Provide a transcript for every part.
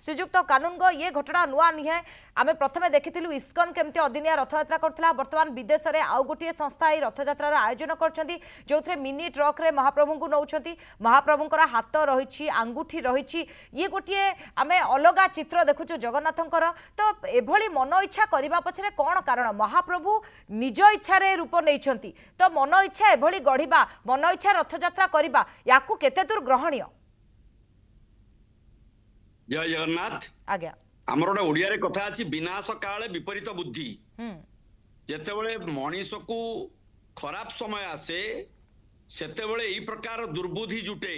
श्रीजुक्त कानूनगो ये घटना नुआ नुहे आम प्रथम देखी इस्कन केमती अदिनिया रथयात्रा करथिला बर्तमान विदेश में आउ गोटे संस्था ये रथयात्रार आयोजन करछंती जो थे मिनी ट्रक रे महाप्रभु को नौछंती महाप्रभुंकर हाथ रही आंगुठी रही ये गोटे आम अलग चित्र देखुचु जगन्नाथंकर तो एभली मन इच्छा करने पछरे कौन कारण महाप्रभु निज इच्छा रूप नहीं तो मन इच्छा एभली गढ़ा मन इच्छा रथयात्रा करवा या केते दूर ग्रहणीय जय जगन्नाथ आज्ञा आमर गोटे ओडिया कथा अछि विनाश काले विपरीत बुद्धि जेतेबेले मनीष को खराब समय आसे सेतेबेले एई प्रकार दुर्बुद्धि जुटे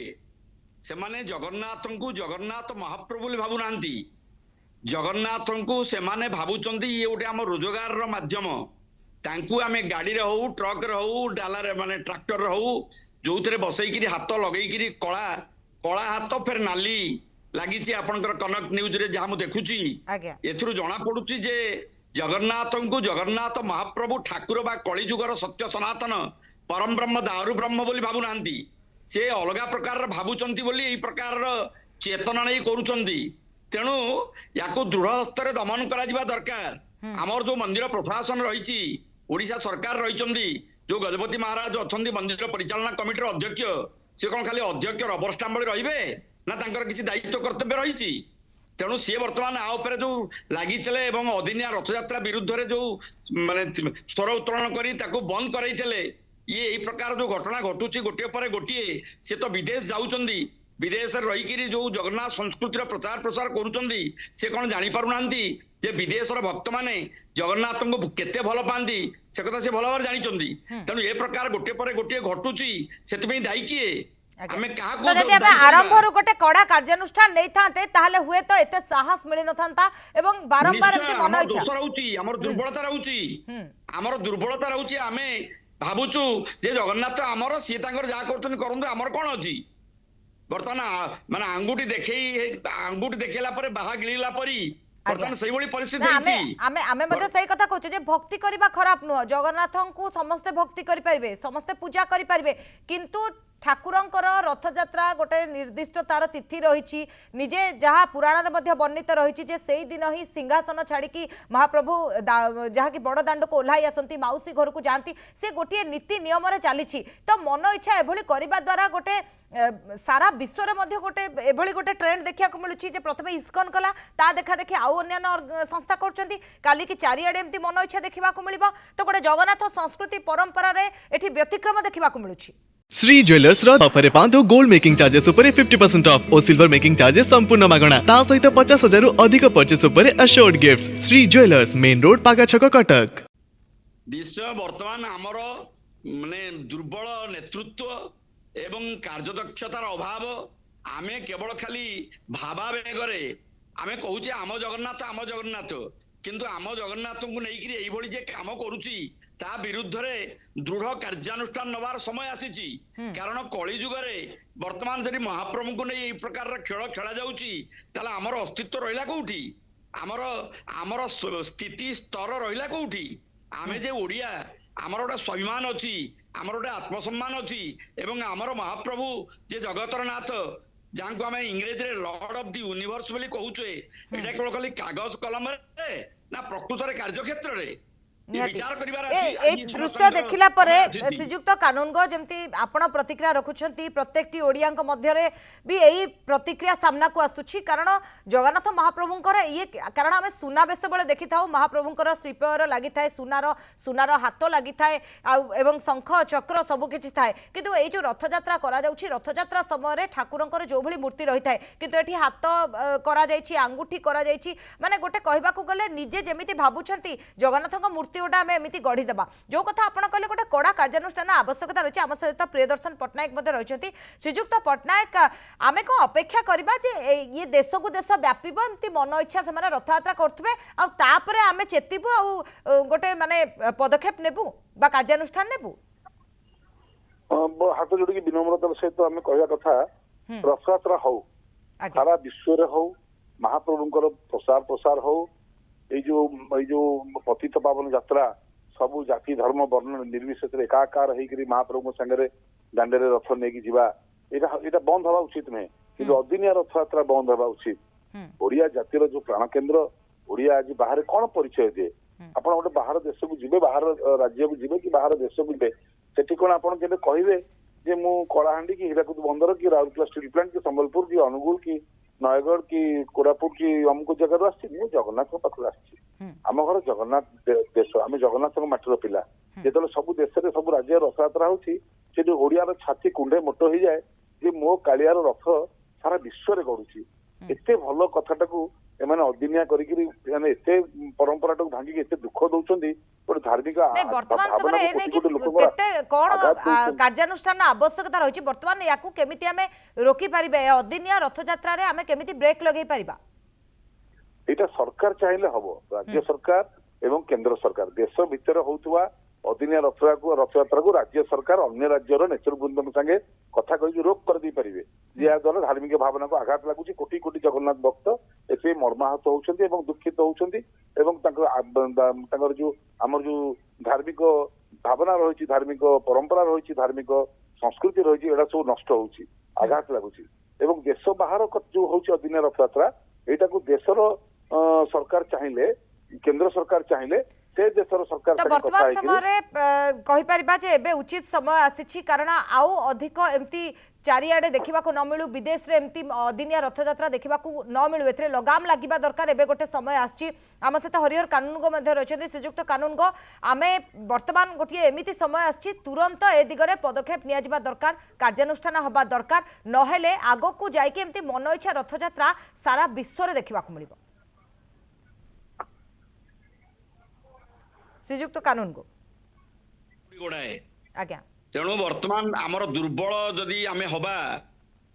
से माने जगन्नाथ को जगन्नाथ महाप्रभु भाबु नांती जगन्नाथ को से माने भाबुचंती ये गोटे आम रोजगार रो माध्यम तांकु आमे गाड़ी रे हो ट्रक रे हो डाला रे माने ट्रैक्टर रे हो जोउतरे बसैकिरी हाथ लगैकिरी कला कला हाथ फिर नाली लागिची आपनकर कनक न्यूज रे जहा मु देखुची एथुरु जना पडुची जे जगन्नाथ को जगन्नाथ महाप्रभु ठाकुर बा कलिजुगर सत्य सनातन परम ब्रह्म दारु ब्रह्म बोली भाबु नांती से अलगा प्रकार भाबुचंती बोली एई प्रकार चेतना नै करूचंती तेणु याको दृढ़ हस्तर दमन करा जिबा दरकार आमर जो मंदिर प्रशासन रही ओडिशा सरकार रही जो गजपति महाराज अच्छा मंदिर परिचालना कमिटी अध्यक्ष सी कौन खाली अध्यक्ष रबर स्टाम्प रही ना किसी दायित्व कर्तव्य रही तेणु सी बर्तमान आउे जो लगी चले अदिनिया रथयात्रा विरुद्ध रे जो माने स्वर उत्तोलन करी ताको बंद कराइले ये यही प्रकार जो घटना घटुची गोटे पर गोटे सी तो विदेश जाउचंदी विदेश रही जो जगन्नाथ संस्कृतिर प्रचार प्रसार करुचंदी से कौन जानी पारुना जे विदेशर भक्त माने जगन्नाथ को केते भल पाती से कथा से भल भाव जानी तेणु ए प्रकार गोटे पर गोटे घटुची से दायी किए आरंभ गोटे कड़ा कार्यानुष्ठान नहीं थाते ताहले हुए तो एते साहस मिली नथांता एवं बारंबार एमती मन इच्छा रहउची हमर दुर्बलता रहउची हमर दुर्बलता रहउची आमे भाबुचु जे जगन्नाथ हमर सी तांकर जा करतन करंदु हमर कोन अछि बर्तमान माने आंगुठी देखेला पर बाहा गिलिला परी बर्तमान सही बड़ी परिस्थिति होती आमे मते सही कथा कहछु जे भक्ति करबा खराब नुह जगन्नाथन को समस्त भक्ति करि परिबे समस्त पूजा करि परिबे किंतु ठाकुरंकर रथयात्रा गोटे निर्दिष्ट तार तिथि रही निजे जहाँ पुराण में वर्णित रही से दिन ही सिंहासन छाड़ी महाप्रभु जहाँकि बड़ दाण्ड को ओह्लाई आसती मौसी घर को जाती से गोटे नीति नियम चली तो मन इच्छा एभली करने द्वारा गोटे सारा विश्व में गोटे एभली गोटे ट्रेंड देखा मिलूँ प्रथम इस्कन कला ता देखा देखी आउ अन्य संस्था करी कि चारिआडे एमती मन इच्छा देखा मिल तो गोटे जगन्नाथ संस्कृति परंपरा एठी व्यतिक्रम देखा मिलूँ श्री ज्वेलर्स ऑफर पांतु गोल्ड मेकिंग चार्जेस ऊपर 50% ऑफ और सिल्वर मेकिंग चार्जेस संपूर्ण मागणा ता सहित 50,000 अधिक परचेस ऊपर assured gifts Shri jewellers main road पागा छक कटक निश्चय वर्तमान हमर माने दुर्बल नेतृत्व एवं कार्यदक्षतार अभाव आमे केवल खाली भावावेगरे आमे कहूचे आम जगन्नाथ किंतु आम जगन्नाथ को लेकिन यही जे काम करुची ता विरुद्ध रे दृढ़ कार्यानुष्ठान नवार समय आसीची कारण कली जुगरे वर्तमान जदि महाप्रभु को नहीं प्रकार खेल खेला जाउची ताला हमर अस्तित्व रहिला कोठी हमर स्थिति स्तर रहिला कोठी आमे जे ओडिया आमर गोटे स्वाभिमान अच्छी आमर गोटे आत्मसम्मान अच्छी एवं आमर महाप्रभु जे जगतर नाथ जहाँ को आम इंग्रेज रे लॉर्ड ऑफ द यूनिवर्स बोली कहूचे एटा केवल खाली कागज कलम रे ना प्रकृत रे कार्यक्षेत्र रे दृश्य देखला श्रीजुक्त कानूनगो जमती आपण प्रतिक्रिया रखुंट प्रत्येक ओडिया मध्य भी यही प्रतिक्रिया सामना को आसुची कारण जगन्नाथ महाप्रभुंकर ये कारण आम सुनावेश बेले देखी था महाप्रभुंकर श्रीपयर लगी था सुनार हाथ लगी था एवं शंख चक्र सबकि थाए किंतु ये जो रथयात्रा रथयात्रा समय ठाकुरंकर जो भली मूर्ति रही है किंतु एठी हाथ करा जायछि आंगुठी करा जायछि माने गोटे कहबाकू गले निजे जेमिति भाबुछंती जगन्नाथक मूर्ति गोटा आम एमती गढ़ीदेवा जो कथा आप कहले गोटे कड़ा कार्यानुष्ठान आवश्यकता रही आम सहित प्रियदर्शन पट्टनायक रही श्रीजुक्त पट्टनायक आम कौन अपेक्षा करवा ये देश को देश व्यापीब एमती मन इच्छा से रथयात्रा करुवे आम चेतबू आ गोटे माने पदक्षेप नेबू बा कार्यानुष्ठान नेबू हाथ जोड़ी विनम्रतार सहित आम कहवा कथा रथयात्रा हो सारा विश्व हो महाप्रभुंकर प्रसार प्रसार हो जो पतित पावन यात्रा सबु जाति धर्म वर्ण निर्विशेष एकाकार होकर महाप्रभु संगे दांडे रथ नहीं जावा यहाँ बंद हवा उचित नुहे कि अदिनिया रथयात्रा बंद हवा उचित ओडिया जातिर जो प्राण केन्द्र ओडिया आज बाहर कौन परिचय दिए आपण गोटे बाहर देश को जीवे बाहर राज्य को जीवे कि बाहर देश को जीवे सेठी कोन आपण केबे कहिबे जे मु कलाहांडी की हीराकुद बंदर की राउरकेला स्टील प्लांट की संबलपुर की अनुगुल की नयगढ़ की कोरापुट की अमुक जगह आसी मु जगन्नाथ पाखु आसी आम घर जगन्नाथ देश आम जगन्नाथ माटीर पिला जो सब देश सब राज्य रथयात्रा होती से ओडियार छाती कुंडे मोट हो जाए जे मो कालियार रथ सारा विश्व में गड़ुची एते भल कथाटा एमाने अदिनिया करिकरी माने एते परंपरा टाक भांगी एते दुख दउचंदी गोटे धार्मिक नहीं वर्तमान समय ए नै कि केते कोन कार्यानुष्ठान आवश्यकता रहिछि वर्तमान याकू केमिति हमें रोकी परिबे अदिनिया रथ यात्रा रे हमें केमिति ब्रेक लगेई परिबा एटा सरकार चाहिले हबो राज्य सरकार एवं केंद्र सरकार देश भितर होउतवा अदिनिया रथयात्रा को राज्य सरकार अन्य राज्यर नेतृवृंद संगे कथा कही रोक कर दी पारिबे या द्वारा धार्मिक भावना को आघात लागुची कोटी कोटी जगन्नाथ भक्त एते मर्माहत होउछंती एवं दुखित होउछंती एवं तांकर जो हमर जो धार्मिक भावना रहिछि धार्मिक परंपरा रहिछि धार्मिक संस्कृति रहिछि एडा सब नष्ट होउछि आघात लागुची एवं देश बाहर जो होउछि अदिनिया रथयात्रा एटा को देशर सरकार चाहिले केंद्र सरकार चाहिले से देशर सरकार तो वर्तमान समय कहि परिबा जे एबे उचित समय आसीछि कारण आउ अधिक एमती चारिआडे देखा न मिलू विदेश रे एमती अदिनिया रथयात्रा देखा न मिलू एथरे लगाम लागिबा दरकार एबे गोटे समय आछि आम सहित हरिहर कानूनगो मध्य रहिछन्ति श्रीजुक्त कानूनगो आमे वर्तमान गोटे एमिति समय आछि तुरंत ए दिगरे पदक्षेप निया जिबा दरकार कार्यानुष्ठान हबा दरकार नहेले आगो को जाइके एमती मन इच्छा रथयात्रा सारा विश्व रे देखा मिलिबो श्रीजुक्त कानून को आज्ञा तेणु वर्तमान आमर दुर्बल जदि आमे हबा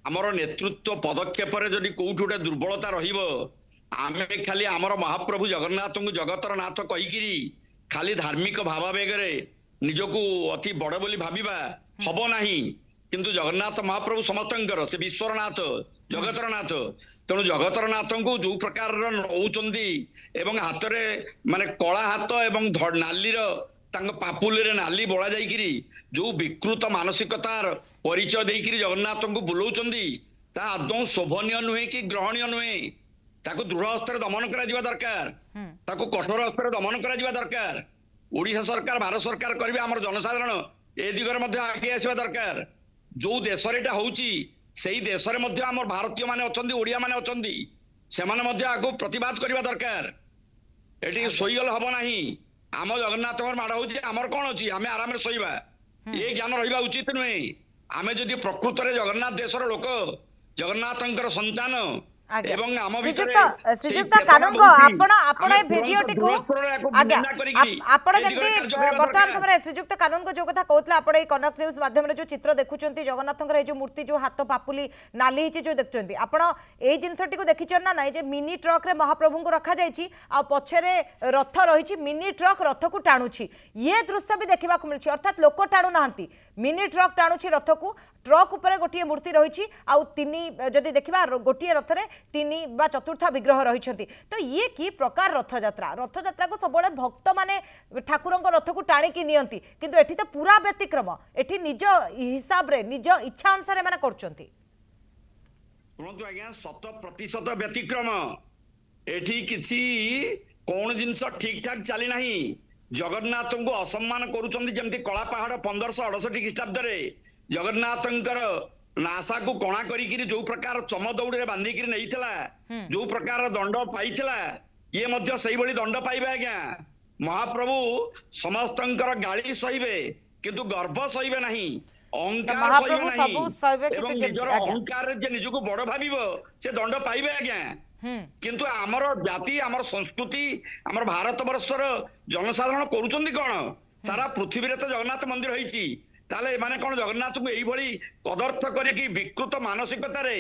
आमर नेतृत्व पदक्षेप जदि कोउठ गोटे दुर्बलता रहिबो आमे खाली आमर महाप्रभु जगन्नाथ को जगतर नाथ कहिकिरी खाली धार्मिक भावावेग रे निजको अति बड़ बोली भाबिबा हबो नाही किंतु जगन्नाथ महाप्रभु समस्तंकर से विश्वरनाथ जगतर नाथ तेणु जगतर नाथ को जो प्रकार नौचंदी एवं हाथ रे माने कला हाथ एवं नालीर पापुले नाली बोला जाइकिरी जो विकृत मानसिकतार परिचय देकिरी जगन्नाथ को बुलाउचंदी ता आदौ शोभनीय नुहे कि ग्रहणीय नुहे ताको दृढ़ हस्तर दमन करा जिबा दरकार ताको कठोर हस्तर दमन करा जिबा दरकार ओडिशा सरकार भारत सरकार करिवे हमर जनसाधारण ए दिगरे मध्ये आगे आसीबा दरकार जो देश रे एटा होउची सेही देश रे मध्ये हमर भारतीय माने अछंदी ओडिया माने अछंदी से माने मध्ये आगो प्रतिवाद करिबा दरकार एटी सोइगल हबो नाही आम जगन्नाथ माड़ हो आमर कौन अच्छी आम आराम शोवा ये ज्ञान रहा उचित नुहे आम जदि प्रकृत में जगन्नाथ देशर लोक जगन्नाथ संतान एवं आम श्रीजुक्त कानून को आपण ए भिडियोटी को आज्ञा आपण जेंति वर्तमान समय श्रीजुक्त कानून को जो कथा कहतला आपण ए कनक न्यूज माध्यम रे जो चित्र देखुचंती जगन्नाथंकर ए जो मूर्ति जो हाथ पापुली नाली हिची जो देखुचंती आपण ए जिंसटी को देखिचन ना नाही जे मिनी ट्रक रे महाप्रभु को रखा जायछि आ पछरे रथ रहिछि मिनी ट्रक रथ को टाणुछि ये दृश्य भी देखिबा को मिलछि अर्थात लोक टाणु नाहंती मिनी ट्रक टाणुछि रथ को ट्रक ऊपर गोटे मूर्ति रही आउ तीन जदि देखा गोटे रथ रे तीन बा चतुर्था विग्रह रही तो ये कि प्रकार रथयात्रा को सब भक्त माने ठाकुर रथ को टाणिकी नियंती किंतु एठी तो पूरा व्यतिक्रम एठी निज हिसाब रे निज इच्छा अनुसार माने करछंती सुनतु आज्ञा 100% व्यतिक्रम एठी किछि कोन जिंस ठीक ठाक चली नाही जगन्नाथ को असम्मान करूछंती जेमती कला पहाड़ 1568 ख्रीष्टाब्द रे जगन्नाथंकर नासा को कणा करी जो प्रकार चमदौड़ी बांधिकी नहीं जो प्रकार दंड पाई ये मध्य सही भली दंड पाइबे आज्ञा महाप्रभु समस्तंकर गाली सहिबे किंतु गर्व सहिबे नहीं अहंकार सहिबे नहीं एवं निजर अहंकार जे निजको बड़ भाबिबो से दंड पाइबे आज्ञा किंतु आमर जाति आमर संस्कृति आमर भारत वर्षर जनसाधारण करूचंदी कोन सारा पृथ्वी रे तो जगन्नाथ मंदिर होईची ताले माने कोन जगन्नाथ को एई भली पदार्थ करे कि विकृत मानसिकता रे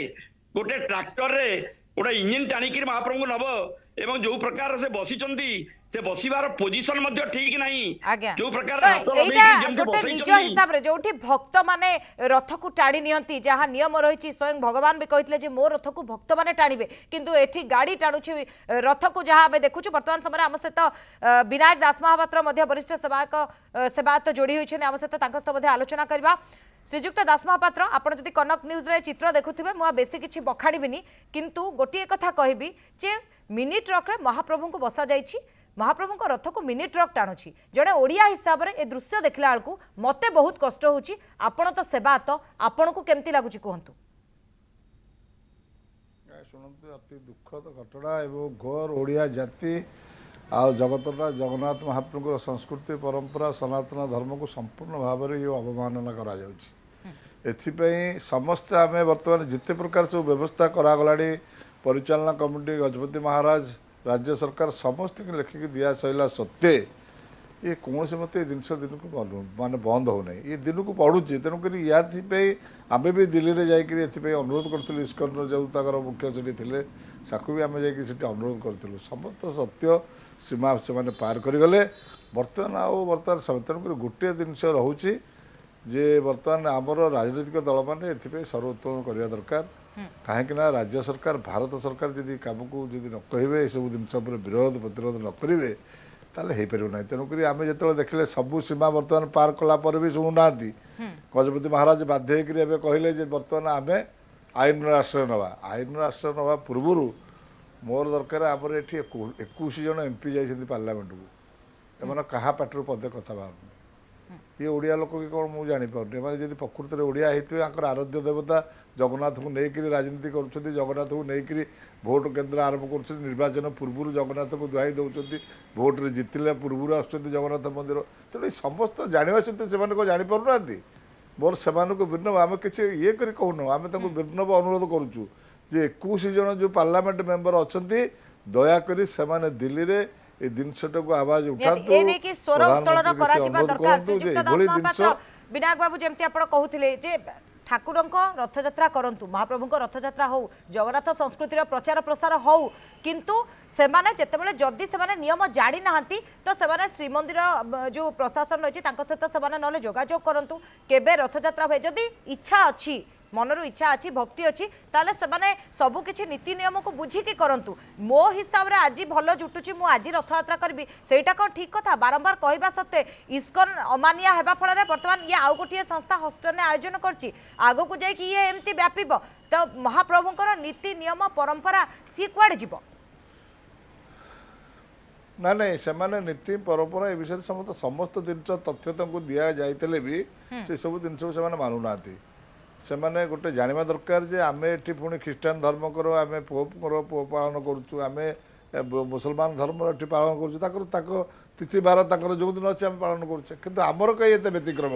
गोटे ट्रैक्टर रे गोटे इंजिन टाणिकी महाप्रभु नब एवं जो प्रकार से बसीचंदी से बसीबार पोजीशन मध्ये ठीक नहीं जो प्रकार गोटे निज हिसाब रे जोठी भक्त माने रथ को टाणी नियंती जहा नियम रहिछि स्वयं भगवान भी कहितले जे मो रथ को भक्त माने टाणीबे किंतु एठी गाड़ी टाणुछि रथ को जहा हमें देखुछु वर्तमान समय हम सहित विनायक दास महापात्र मध्ये वरिष्ठ सेवायत जोड़ी होइछन हम सहित तांका सहित मध्ये आलोचना करबा श्रीजुक्त दास महापात्र आपण जदि कनक न्यूज रे चित्र देखुथिबे मुआ बेसी किछि बखाड़ीबिनी किंतु गोटिए कथा कहबी जे मिनी ट्रक रे महाप्रभु को बसा जाइछि महाप्रभु को रथ को मिनी ट्रक टाणुछि जड़े ओडिया हिसाब रे ए दृश्य देखला बेलू मते बहुत कष्ट होछि आपण तो सेवात आपण को केमती लागुछि कहंतु शुणु अति दुखद घटना एवं घोर ओडिया जाति आ जगतर जगन्नाथ महाप्रभुर संस्कृति परंपरा सनातन धर्म को संपूर्ण भाव में ये अवमानना करा समस्ते आम बर्तमान जिते प्रकार सब व्यवस्था करागला परिचालना कमिटी गजपति महाराज राज्य सरकार समस्त लेखिकी दिया सैला सत्वे ये कौन से मत जिनस दिन को माने बंद हो ये दिन को पड़ुची तेणुक आम भी दिल्ली में जाकर अनुरोध करूँ इस्कन जो मुख्य सेठी थे साकू भी आम जा अनुरोध करूँ समस्त सत्य सीमा से मैंने पार करगले बर्तमान तेणुक गोटे जिनस रोचे जे बर्तमान आमर राजनीतिक दल मैंने ए सर्वोत्तोलन करने दरकार कहीं राज्य सरकार भारत सरकार जदि कम को जदि न कहे सब जिन विरोध प्रतिरोध न करेंगे ताले हो पार ना तेणुक आम जो देखले सबू सीमा बर्तमान पार कलापर भी शुणुना गजपति महाराज बाध्य कहले बर्तमान आम आईन राष्ट्र नवा आईन राष्ट्र नवा पूर्वर मोर दरकार आमर ये 21 जन एमपी जाइए पार्लियामेंट को एम क्या पाटर पदे कथा बाहर ये ओडिया लोक कि कौन मुझे जापारे मैंने जब प्रकृत में ओडिया होते आराध्य देवता जगन्नाथ को लेकर राजनीति कर जगन्नाथ को लेकर भोट केन्द्र आरंभ कर निर्वाचन पूर्व जगन्नाथ को दुहाई दौरान भोट रे जितले पूर्व आस जगन्नाथ मंदिर तेणु समस्त जानवा सहित से जापार ना मोर से विनब आम कि ये कहून आम विनब अनुरोध करुचु जे 21 जन जो पार्लियामेंट मेंबर अच्छा दयाकोरी से दिल्ली रे ए जिनसटा को आवाज उठातु एनेकी स्वर उत्तोलन करा जिबा दरकार श्रीजुक्त दास महापात्र विनायक बाबू जेमती आपण कहउथिले जे ठाकुरंक रथयात्रा करंतु महाप्रभुंक रथयात्रा हो जगन्नाथ संस्कृतिर प्रचार प्रसार हो किंतु सेमाने जेतेबेले जदि सेमाने नियम जानि नाहंती तो सेमाने श्रीमंदिर जो प्रशासन रहिछि तांको सहित सेमाने नले जोगाजोग करंतु केबे रथयात्रा होय जदि इच्छा अछि मनर इच्छा अच्छी भक्ति अच्छी ताले सेमाने सबु किछि नीति नियम को बुझिकी करंतु मो हिसाब रे आज भल जुटुची मु आज रथयात्रा करबी सेटा को ठीक कथा बारंबार कहबा सत्ते इस्कन अमानिया हेबा फल वर्तमान ये आउ गोटे संस्था हस्टन ने आयोजन करछि आगो को जाय कि ये एमती व्यापीब तो महाप्रभुंकर नीति नियम परंपरा सी कुआडे जीव ना नहीं से नीति परंपरा ए विषय समस्त जिन तथ्य दि जाइले भी से सब जिन मानुना से माने गोटे जानवा दरकार जे आम एटी पुणी ख्रीष्टान धर्म कर आम पुओ पालन करुँ मुसलमान धर्म ये पालन कर तिथि बार जो दिन अच्छे आम पालन करुचे आमर कहीं ये व्यतिक्रम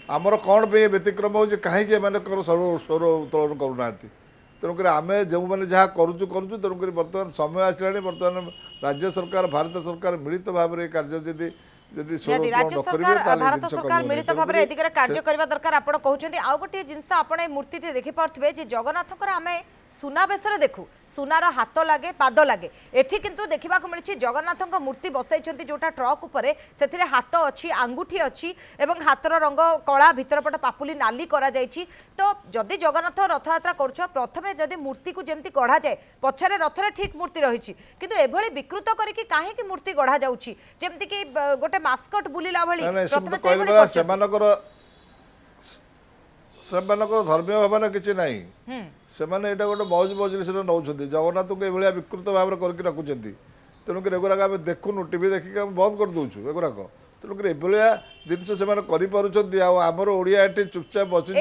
होमर कौन पे व्यतिक्रम हो कहीं स्वर उत्तोलन करूना तेणुक आम जो मैंने जहाँ करुचु तेणुक बर्तमान समय आसला बर्तमान राज्य सरकार भारत सरकार मिलित भाव में कार्य जदि राज्य सरकार भारत सरकार मिलित भाव में एदिगरे कार्य करबा दरकार आपण कहउछन्ती आ गोटे जिंस आपण मूर्ति टे देखि पारथबे जे जगन्नाथकर आमे सुना बेसरे देखु सुनार हाथ लागे पाद लागे एठी किंतु देखिबा को मिलछि जगन्नाथक मूर्ति बसाइछन्ती जोटा ट्रक उपरे सेथिरे हाथ अछि आंगुठी अछि एवं हाथर रंग कला भितर पट पापुली नाली करा जाइछि तो जदि जगन्नाथ रथयात्रा करछ प्रथमे जदि मूर्ति को जेमति गढ़ा जाय पछरे रथरे ठीक मूर्ति रहिछि किंतु एभली विकृत करिकि काहे कि मूर्ति गढ़ा जाउछि जेमति कि गोटे मास्कट बुलिला भली प्रथमे सेमानकर धर्मीय भावना किसी ना से गोटे मौज मजलिस नौ जगन्नाथ को ये विकृत भाव करके रखुच्च तेणुक एगुराक आम देखुनु टीवी देखिक बंद कर दूसु एगुराक तेणुक एभलिया जिनस से आमर ओडिया ये चुपचाप बसी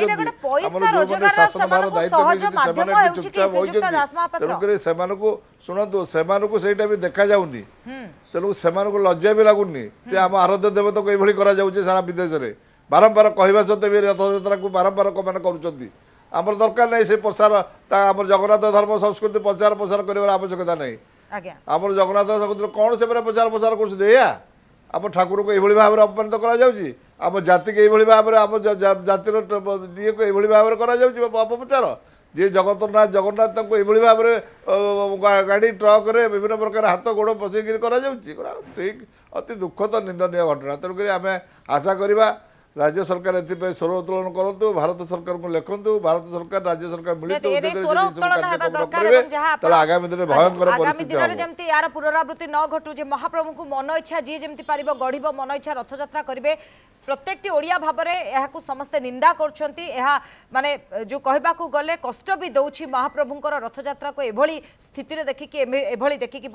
शासन भार दायित्व चुपचाप होती तेणुक शुणु से भी देखा जाऊनी तेणु से लज्जा भी लगुनि आम आराध्य देवता को ये सारा विदेश में बारंबार कहवा सत्वे भी रथयात्रा को बारंबार मैंने कर दरकार नहीं से प्रसार आम जगन्नाथ धर्म संस्कृति प्रचार प्रसार कर आवश्यकता नहीं आम जगन्नाथ संस्कृति कौन से प्रचार प्रसार कर आम ठाकुर को यही भाव में अपमानित करा जाति के यही भाव में आम जातिर ये को यही भाव में अपप्रचार जी जगन्नाथ जगन्नाथ को यही भाव में गाड़ी ट्रक रे विभिन्न प्रकार हाथ गोड़ पसैक ठीक अति दुखद निंदनीय घटना तेणुक आम आशा करवा राज्य सरकार एथिपाई स्वर उत्तोलन करतु भारत सरकार को लेखंतु भारत सरकार राज्य सरकार मिलित निहाती, उद्योगरे स्वर यदि सब उत्तोलन हेबा कार्यक्रम दरकार करिवे, ଏବଂ ଯାହା ताले ଆପଣ- आगामी दिन भयंकर आगामी परिस्थिति दिन हबो। जमती यार पुनरावृत्ति न घटू जे महाप्रभु को मन इच्छा जी जमती पारिबो गढ़िब मन इच्छा रथयात्रा करिवे प्रत्येकटी ओडिया भाबरे एहाकु समस्ते निंदा करछंती एहा माने जो कहबाकू गले कष्ट भी दउछि महाप्रभुंकर रथयात्रा को एभली स्थिति रे देखि कि एभली देखि कि